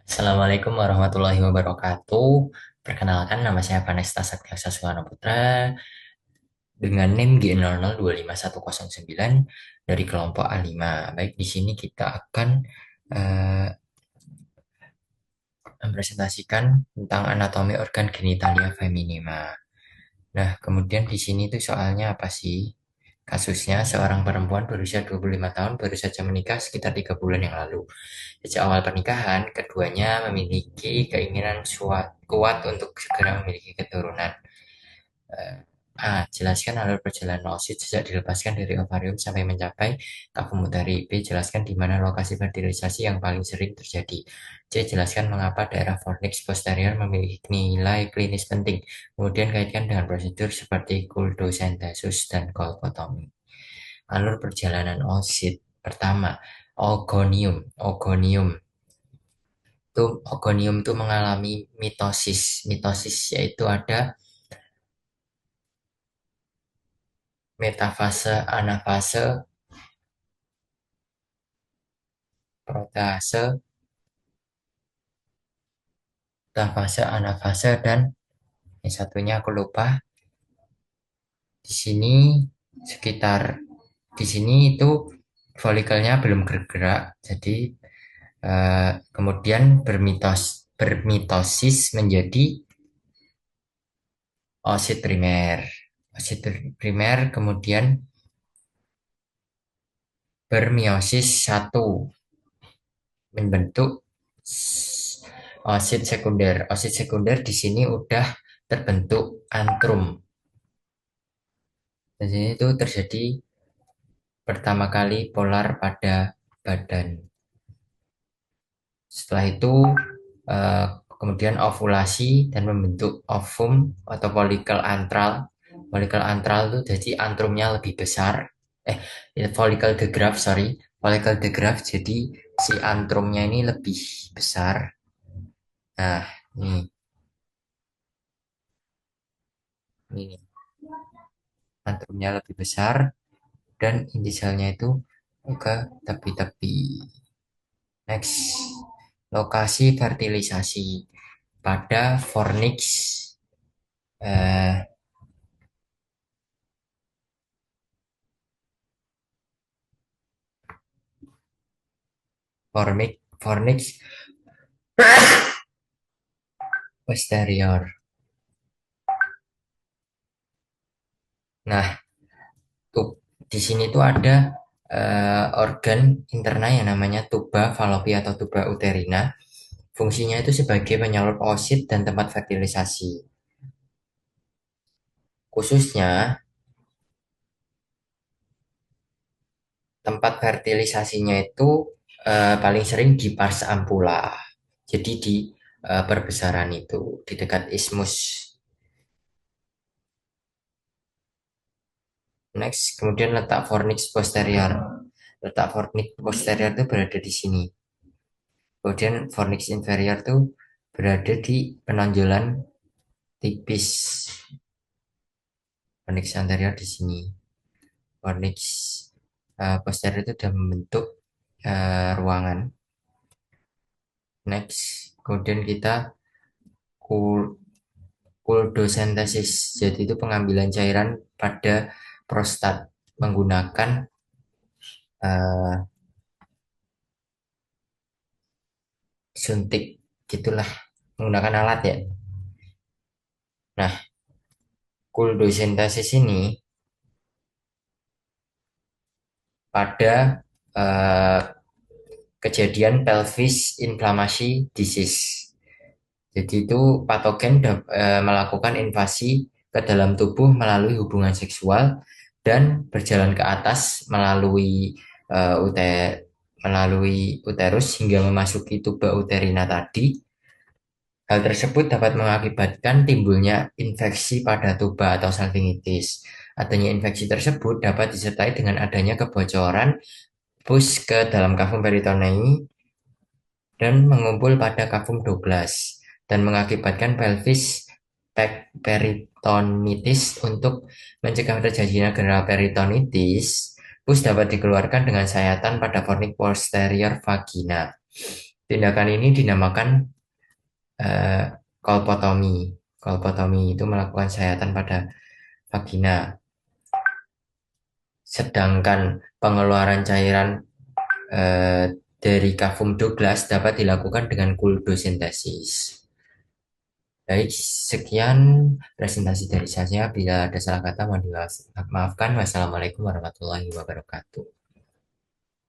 Assalamualaikum warahmatullahi wabarakatuh. Perkenalkan, nama saya Vanesta Saktiaksa Sukarno Putra dengan NIM G00251109 dari kelompok A5. Baik, di sini kita akan eh, mempresentasikan tentang anatomi organ genitalia feminima. Nah, kemudian di sini tuh soalnya apa sih? Kasusnya seorang perempuan berusia 25 tahun baru saja menikah sekitar 3 bulan yang lalu. Sejak awal pernikahan, keduanya memiliki keinginan kuat untuk segera memiliki keturunan. Eh, Jelaskan alur perjalanan oosit sejak dilepaskan dari ovarium sampai mencapai kafum uteri. B. Jelaskan di mana lokasi fertilisasi yang paling sering terjadi. C. Jelaskan mengapa daerah fornix posterior memiliki nilai klinis penting. Kemudian kaitkan dengan prosedur seperti kuldosentesis dan kolpotomi. Alur perjalanan oosit. Pertama, ogonium. Ogonium itu mengalami mitosis. Mitosis yaitu ada metafase, anafase, protase, metafase, anafase, dan yang satunya aku lupa. Di sini sekitar di sini itu folikelnya belum bergerak, jadi kemudian bermitosis menjadi oosit primer. Oosit primer kemudian bermeiosis satu membentuk oosit sekunder. Oosit sekunder di sini udah terbentuk antrum. Jadi itu terjadi pertama kali polar pada badan. Setelah itu eh, kemudian ovulasi dan membentuk ovum atau folikel antral. Folikel antral itu jadi antrumnya lebih besar. Folikel the graft, sorry. Folikel the graft jadi si antrumnya ini lebih besar. Nah, ini, ini antrumnya lebih besar dan inti selnya itu ke tepi-tepi. Next, lokasi fertilisasi pada fornix eh, fornix posterior. Nah, tuh di sini tuh ada organ interna yang namanya tuba fallopi atau tuba uterina. Fungsinya itu sebagai penyalur oosit dan tempat fertilisasi. Khususnya tempat fertilisasinya itu paling sering di pars ampula. Jadi di perbesaran itu di dekat ismus. Next, kemudian letak fornix posterior. Letak fornix posterior itu berada di sini. Kemudian fornix inferior itu berada di penonjolan tipis. Fornix anterior di sini. Fornix posterior itu sudah membentuk ruangan. Next, kemudian kita kuldosentesis. Jadi itu pengambilan cairan pada prostat menggunakan eh, suntik gitulah, menggunakan alat ya. Nah, kuldosentesis ini pada eh, kejadian pelvis inflammasi disease. Jadi itu patogen melakukan invasi ke dalam tubuh melalui hubungan seksual dan berjalan ke atas melalui eh, ute- melalui uterus hingga memasuki tuba uterina tadi. Hal tersebut dapat mengakibatkan timbulnya infeksi pada tuba atau salpingitis. Adanya infeksi tersebut dapat disertai dengan adanya kebocoran pus ke dalam kafum peritonei dan mengumpul pada kafum Douglas dan mengakibatkan pelvis peritonitis. Untuk mencegah terjadinya general peritonitis, pus dapat dikeluarkan dengan sayatan pada fornix posterior vagina. Tindakan ini dinamakan eh, kolpotomi. Kolpotomi itu melakukan sayatan pada vagina. Sedangkan pengeluaran cairan eh, dari kafum Douglas dapat dilakukan dengan kuldosintesis. Baik, sekian presentasi dari saya. Bila ada salah kata, mohon dimaafkan. Wassalamualaikum warahmatullahi wabarakatuh.